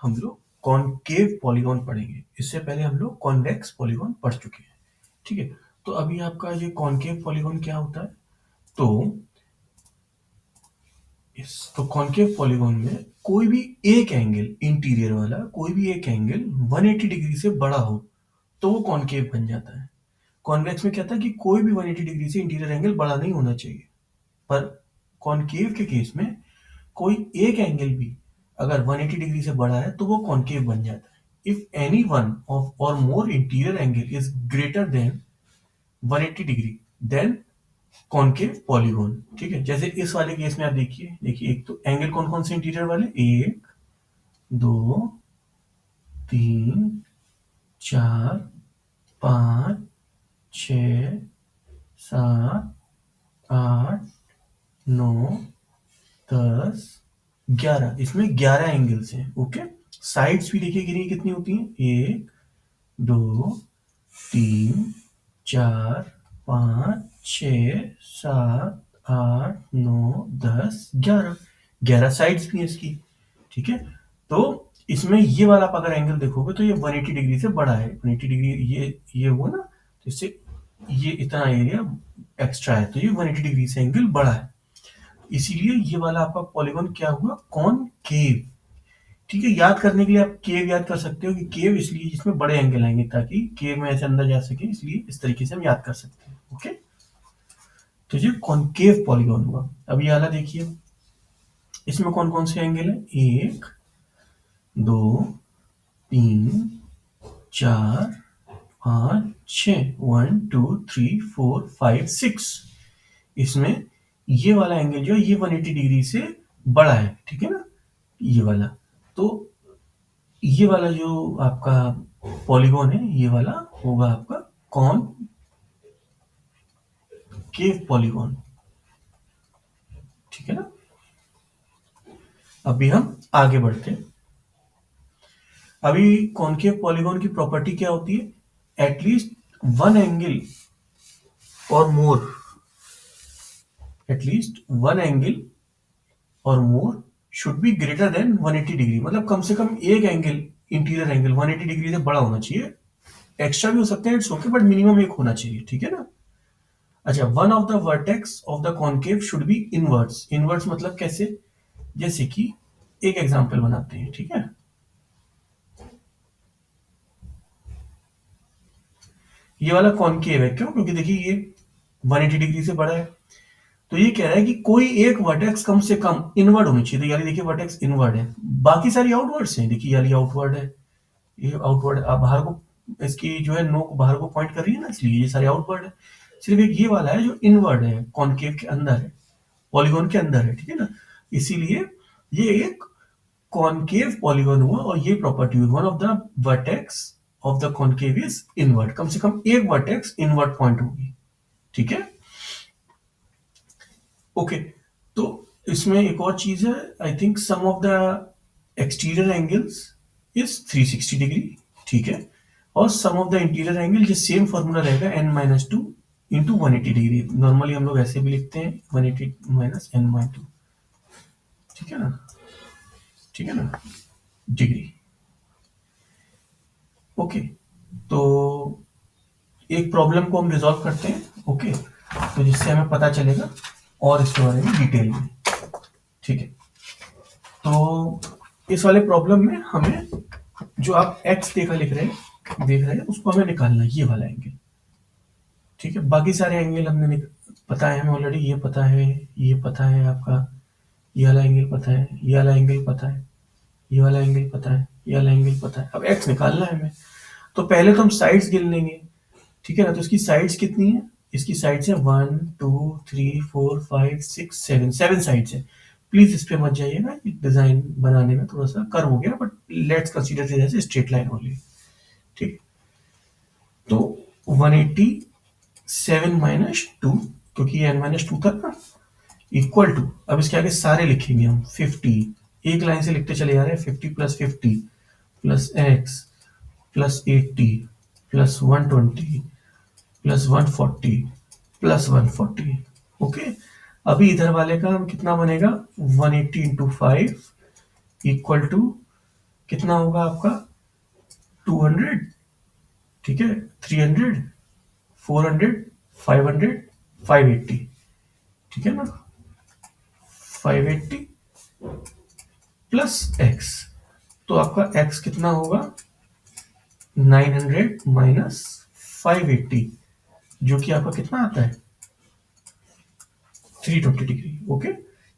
हम लोग concave polygon पढ़ेंगे। इससे पहले हम लोग कॉन्वेक्स पॉलीगॉन पढ़ चुके हैं। ठीक है, तो अभी आपका ये कॉनकेव पॉलीगॉन क्या होता है? तो कॉनकेव पॉलीगॉन में कोई भी एक एंगल, इंटीरियर वाला कोई भी एक एंगल 180 डिग्री से बड़ा हो तो वो कॉनकेव बन जाता है। कॉन्वेक्स में क्या था कि कोई भी 180 डिग्री से इंटीरियर एंगल बड़ा नहीं होना चाहिए, पर कॉनकेव के केस में कोई एक एंगल भी अगर 180 डिग्री से बड़ा है तो वो कॉनकेव बन जाता है। इफ एनी वन ऑफ और more interior angle is greater than 180 degree then concave polygon. ठीक है, जैसे इस वाले केस में आप देखिए एक तो एंगल कौन कौन से इंटीरियर वाले, 1 2 3 4 5 6 7 8 9 10 11, इसमें 11 एंगल्स हैं। ओके, साइड्स भी देखिए कितनी होती हैं, 1 2 3 4 5 6 7 8 9 10 11, 11 साइड्स भी हैं इसकी। ठीक है, तो इसमें ये वाला आप अगर एंगल देखोगे तो ये 180 डिग्री से बड़ा है। 180 डिग्री ये वो ना, तो इससे ये इतना एरिया एक्स्ट्रा है, तो ये 180 डिग्री से एंगल बड़ा है, इसीलिए ये वाला आपका पॉलीगॉन क्या हुआ, कॉनकेव। ठीक है, याद करने के लिए आप केव याद कर सकते हो कि केव इसलिए जिसमें बड़े एंगल आएंगे ताकि केव में ऐसे अंदर जा सके, इसलिए इस तरीके से हम याद कर सकते हैं। ओके, तो ये कॉनकेव पॉलीगॉन हुआ। अब ये वाला देखिए, इसमें कौन कौन से एंगल है, 1 2 3 4 5 6, 1 2 3 4 5 6। इसमें ये वाला एंगल जो है ये 180 डिग्री से बड़ा है। ठीक है ना, ये वाला, तो ये वाला जो आपका पॉलीगॉन है ये वाला होगा आपका कॉनकेव पॉलीगॉन। ठीक है ना, अभी हम आगे बढ़ते हैं। अभी कॉनकेव पॉलीगॉन की प्रॉपर्टी क्या होती है, एटलीस्ट वन एंगल और मोर, एटलीस्ट वन एंगल और more should be greater than 180 degree, मतलब कम से कम एक एंगल, इंटीरियर एंगल 180 डिग्री से बड़ा होना चाहिए। एक्स्ट्रा भी हो सकते हैं, इट्स ओके, बट मिनिमम एक होना चाहिए। ठीक है ना, अच्छा, one of the vertex of the concave should be inverts. Inverts मतलब कैसे, जैसे कि एक एग्जांपल बनाते हैं। ठीक है, ये वाला कॉनकेव है, क्यों, क्योंकि देखिए ये 180 डिग्री से बड़ा है, तो ये कह रहा है कि कोई एक वर्टेक्स कम से कम इनवर्ड होनी चाहिए। तो यानी देखिए वर्टेक्स इनवर्ड है, बाकी सारी आउटवर्ड्स हैं। देखिए यानी आउटवर्ड है, ये आउटवर्ड बाहर को, इसकी जो है नोक बाहर को पॉइंट कर रही है ना, इसलिए ये सारे आउटवर्ड है। सिर्फ एक ये वाला है जो इनवर्ड है, कॉनकेव के अंदर है, पॉलीगॉन के अंदर है। ठीक है ना, इसीलिए ये एक कॉनकेव पॉलीगॉन हुआ और ये प्रॉपर्टी हुई, one of the vertex of the concave is inward, कम से कम एक वर्टेक्स इनवर्ड पॉइंट होगी। ठीक है, ओके, तो इसमें एक और चीज है, I think sum of the exterior angles is 360 degree. ठीक है, और sum of the interior angle जो सेम फॉर्मूला रहेगा n-2 इंटू 180 डिग्री। नॉर्मली हम लोग ऐसे भी लिखते हैं 180 माइनस n/2। ठीक है ना, ठीक है ना, डिग्री। ओके, तो एक प्रॉब्लम को हम रिजॉल्व करते हैं। ओके, तो जिससे हमें पता चलेगा और इसके बारे में डिटेल में। ठीक है, तो इस वाले प्रॉब्लम में हमें जो आप x देख रहे हैं उसको हमें निकालना है, ये वाला एंगल। ठीक है, बाकी सारे एंगल हमने पता है, हमें ऑलरेडी ये पता है, ये पता है आपका, ये वाला एंगल पता है, ये वाला एंगल पता है, ये वाला एंगल पता है, ये वाला एंगल पता है। अब x निकालना है हमें, तो पहले तो हम साइड्स गिन लेंगे। ठीक है ना, तो इसकी साइड्स कितनी है, इसकी साइड्स है 1 2 3 4 5 6 7, 7 साइड्स है। प्लीज इस पे मत जाइएगा, डिजाइन बनाने में थोड़ा सा कर्व हो गया, बट लेट्स कंसीडर जैसे स्ट्रेट लाइन ओनली। ठीक, तो 187 माइनस 2, क्योंकि ये n-2 था ना, इक्वल टू, अब इसके आगे सारे लिखेंगे हम 50, एक लाइन से लिखते चले जा रहे हैं, 50 plus 50 plus x plus 80 plus 120 plus 140 plus 140। Okay, अभी इधर वाले का हम कितना बनेगा, 180 इंटू 5 इक्वल टू कितना होगा आपका 200, ठीक है, 300, 400, 500, 580, ठीक है ना, 580 प्लस x, तो आपका x कितना होगा 900 माइनस 580, जो कि आपका कितना आता है 320 डिग्री। ओके,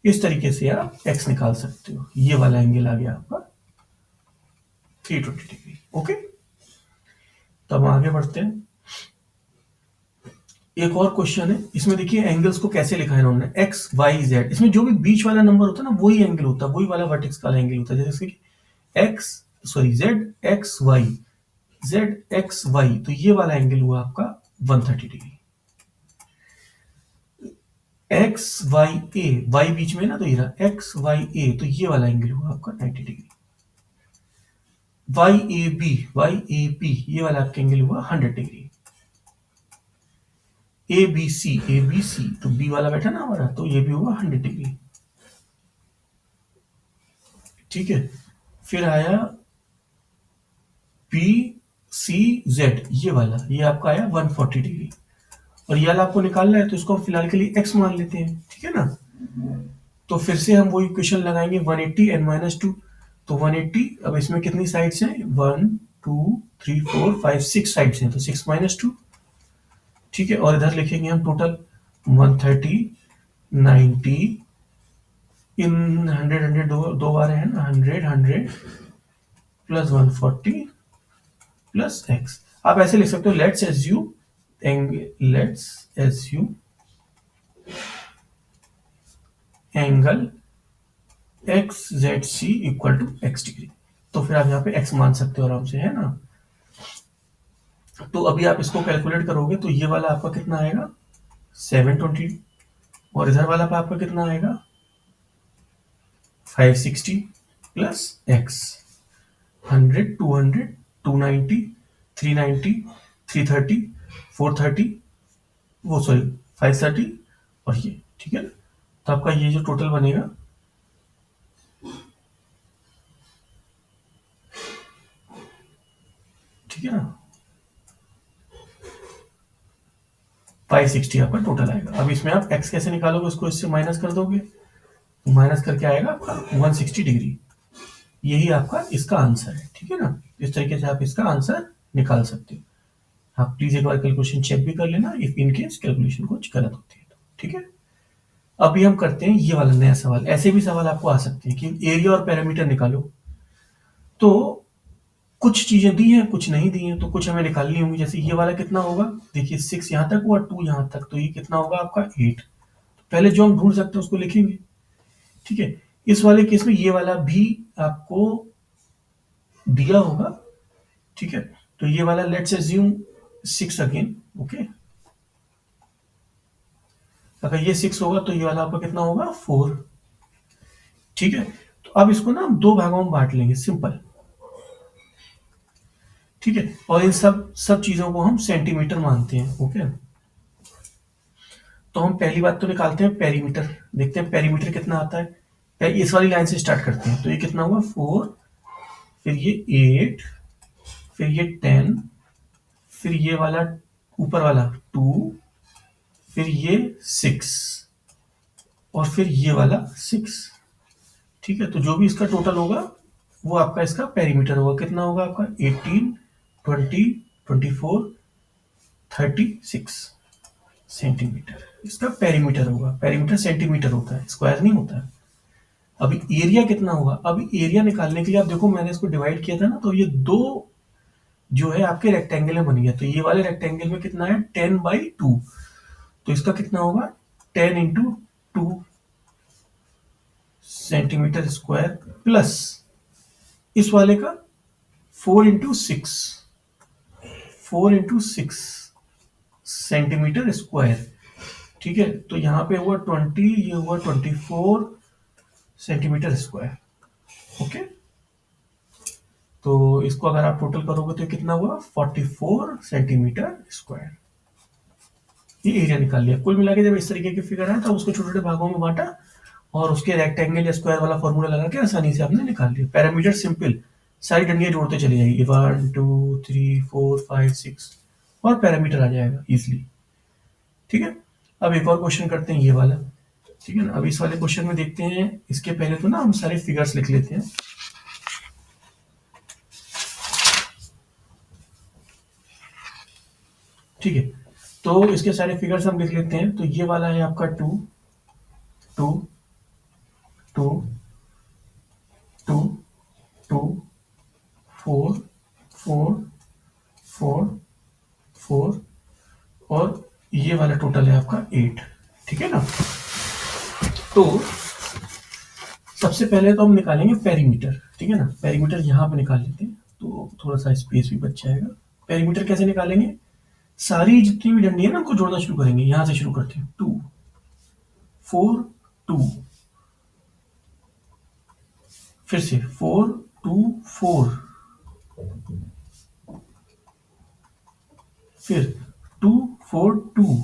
इस तरीके से आप x निकाल सकते हो। ये वाला एंगल आ गया आपका 320 डिग्री। ओके, तो हम आगे बढ़ते हैं। एक और क्वेश्चन है, इसमें देखिए एंगल्स को कैसे लिखा है इन्होंने, x y z, इसमें जो भी बीच वाला नंबर होता है ना वही एंगल होता है, वही वाला वर्टेक्स वाला एंगल होता है। जैसे कि z x y, z x y, तो ये वाला एंगल हुआ आपका 130 degree. x y a, y बीच में ना, तो ये रहा x y a, तो ये वाला एंगल हुआ आपका 90 डिग्री। y a b, ये वाला आपका एंगल हुआ 100 डिग्री। ए बी सी, तो बी वाला बैठा ना हमारा, तो ये भी हुआ 100 डिग्री। ठीक है, फिर आया बी सी जेड, ये वाला, ये आपका आया 140 डिग्री। और ये वाला आपको निकालना है, तो इसको हम फिलहाल के लिए x मान लेते हैं, ठीक है ना। तो फिर से हम वही इक्वेशन लगाएंगे 180 n माइनस 2, तो 180, अब इसमें कितनी साइड्स हैं 1 2 3 4 5 6 साइड्स हैं, तो 6 माइनस 2, ठीक है। और इधर लिखेंगे हम टोटल 130 90, इन 100 100 दो बार है ना, 100 100 प्लस 140 प्लस x। आप ऐसे लिख सकते हो, let's assume angle X Z C equal to x degree. तो फिर आप यहाँ पे x मान सकते हो आराम से, है ना। तो अभी आप इसको कैलकुलेट करोगे तो ये वाला आपका कितना आएगा 720, और इधर वाला आपका कितना आएगा 560 प्लस x, 100 200 290 390 330 430, वो सॉरी 530, और ये, ठीक है ना। तो आपका ये जो टोटल बनेगा, ठीक है ना, 560 आपका टोटल आएगा। अब इसमें आप x कैसे निकालोगे, उसको इससे माइनस कर दोगे, तो माइनस करके आएगा आपका 160 डिग्री। यही आपका इसका आंसर है, ठीक है ना। इस तरीके से आप इसका आंसर निकाल सकते हो। आप प्लीज एक बार कैलकुलेशन चेक भी कर लेना, इफ इन केस कैलकुलेशन कुछ गलत होती है तो, ठीक है। अभी हम करते हैं ये वाला नया सवाल। ऐसे भी सवाल आपको आ सकते हैं कि एरिया और पैरामीटर निकालो, तो कुछ चीजें दी हैं कुछ नहीं दी हैं, तो कुछ हमें निकालनी होंगी। जैसे ये वाला कितना होगा, देखिए 6 यहां तक हुआ, 2 यहां तक, तो ये कितना होगा आपका 8। पहले जो हम ढूंढ सकते हैं उसको लिखेंगे, ठीक है। इस वाले केस में ये वाला भी आपको दिया होगा, ठीक है। तो ये वाला लेट्स अज्यूम 6 अगेन, ओके। अगर ये 6 होगा तो ये वाला आपका कितना होगा 4, ठीक है। तो अब इसको ना हम दो भागों में बांट लेंगे, सिंपल, ठीक है। और इन सब चीजों को हम सेंटीमीटर मानते हैं, ओके। तो हम पहली बात तो निकालते हैं पेरीमीटर, देखते हैं पेरीमीटर कितना आता है। इस वाली लाइन से स्टार्ट करते हैं, तो ये कितना हुआ 4, फिर ये 8, फिर ये 10, फिर ये वाला ऊपर वाला 2, फिर ये 6, और फिर ये वाला 6, ठीक है। तो जो भी इसका टोटल होगा वो आपका इसका पेरीमीटर होगा। कितना होगा आपका 18 20 24 36 सेंटीमीटर इसका पेरीमीटर होगा। पेरीमीटर सेंटीमीटर होता है, स्क्वायर नहीं होता है। अभी एरिया कितना होगा, अब एरिया निकालने के लिए आप देखो मैंने इसको डिवाइड किया था ना, तो ये दो जो है आपके रेक्टेंगल में बन गया। तो ये वाले रेक्टेंगल में कितना है 10/2, तो इसका कितना होगा 10 इंटू 2 सेंटीमीटर स्क्वायर, प्लस इस वाले का 4 इंटू 6 सेंटीमीटर स्क्वायर, ठीक है। तो यहाँ पे हुआ 20, ये हुआ 24 सेंटीमीटर स्क्वायर, ओके। तो इसको अगर आप टोटल करोगे तो कितना हुआ 44 सेंटीमीटर स्क्वायर। ये एरिया निकाल लिया। कुल मिला के जब इस तरीके की फिगर है तो उसको छोटे छोटे भागों में बांटा, और उसके रेक्टेंगल या स्क्वायर वाला फॉर्मूला लगा के आसानी से आपने निकाल लिया। पैरामीटर सिंपल, सारी डंडियां जोड़ते चले जाइए, 1 2 3 4 5 6 और पैरामीटर आ जाएगा इजिली। ठीक है, अब एक और क्वेश्चन करते हैं ये वाला। ठीक है ना, अब इस वाले क्वेश्चन में देखते हैं, इसके पहले तो ना हम सारे फिगर्स लिख लेते हैं। ठीक है, तो इसके सारे फिगर्स हम लिख लेते हैं। तो ये वाला है आपका 2 2 2 2 2 4 4 4 4 और ये वाला टोटल है आपका 8। ठीक है ना, तो सबसे पहले तो हम निकालेंगे पेरीमीटर। ठीक है ना, पेरीमीटर यहाँ पे निकाल लेते हैं तो थोड़ा सा स्पेस भी बच जाएगा। पेरीमीटर कैसे निकालेंगे, सारी जितनी भी डंडी है ना उनको जोड़ना शुरू करेंगे। यहां से शुरू करते हैं, 2 4 2, फिर से 4 2 4, फिर 2 4 2,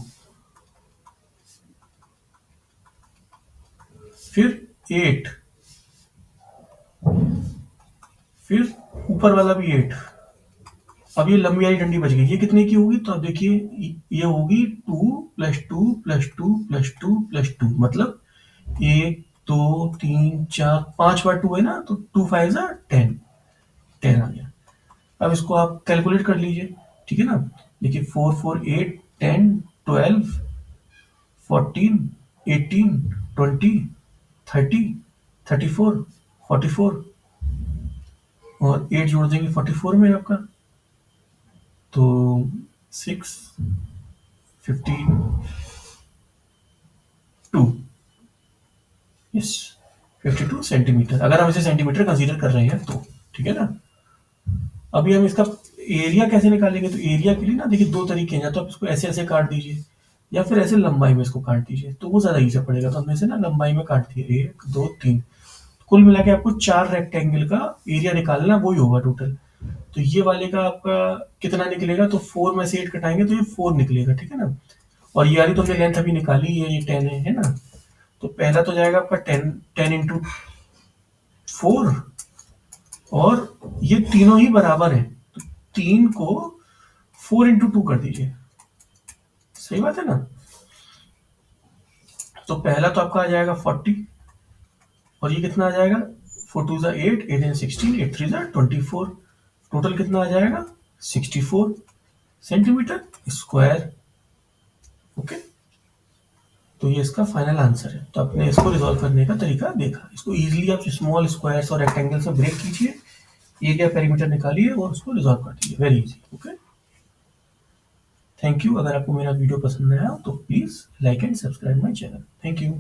फिर 8, फिर ऊपर वाला भी 8। अब ये लंबी वाली डंडी बच गई, ये कितने की होगी, तो अब देखिए ये होगी 2 + 2 + 2 + 2 + 2, मतलब 1 2 3 4 5 बार 2 है ना, तो 2 5 जा 10, 10 आ गया। अब इसको आप कैलकुलेट कर लीजिए। ठीक है ना, देखिए 4 4 8 10 12 14 18 20 30 34 44 और 8 जोड़ देंगे 44 में आपका, तो 6 15 2, यस 52 सेंटीमीटर, अगर हम इसे सेंटीमीटर कंसीडर कर रहे हैं तो। ठीक है ना, अभी हम इसका एरिया कैसे निकालेंगे, तो एरिया के लिए ना देखिए दो तरीके हैं, या तो आप इसको ऐसे ऐसे काट दीजिए या फिर ऐसे लंबाई में इसको काट दीजिए, तो वो ज़्यादा ईजी पड़ेगा। तो हमने इसे ना लंबाई में काट दिया, 1 2 3, कुल मिला के आपको 4 रेक्टेंगल का एरिया निकालना, वही होगा टोटल। तो ये वाले का आपका कितना निकलेगा, तो 4 में से 8 घटाएंगे तो ये 4 निकलेगा। ठीक है ना, और ये वाली तो हमने लेंथ अभी निकाली है, ये 10 है ना। तो पहला तो जाएगा आपका 10 10 इंटू 4, और ये तीनों ही बराबर है, तो 3 को 4 इंटू 2 कर दीजिए, सही बात है ना। तो पहला तो आपका आ जाएगा 40, और ये कितना आ जाएगा, 4 2 8 8 16 8 3 24, टोटल कितना आ जाएगा 64 सेंटीमीटर स्क्वायर। ओके, तो ये इसका फाइनल आंसर है। तो आपने इसको रिजॉल्व करने का तरीका देखा, इसको इजीली आप स्मॉल स्क्वायर्स और रेक्टेंगल्स में ब्रेक कीजिए, एरिया पेरीमीटर निकालिए और उसको रिजॉल्व कर दीजिए, very easy. Okay, thank you. अगर आपको मेरा वीडियो पसंद आया तो please like and subscribe my channel. Thank you.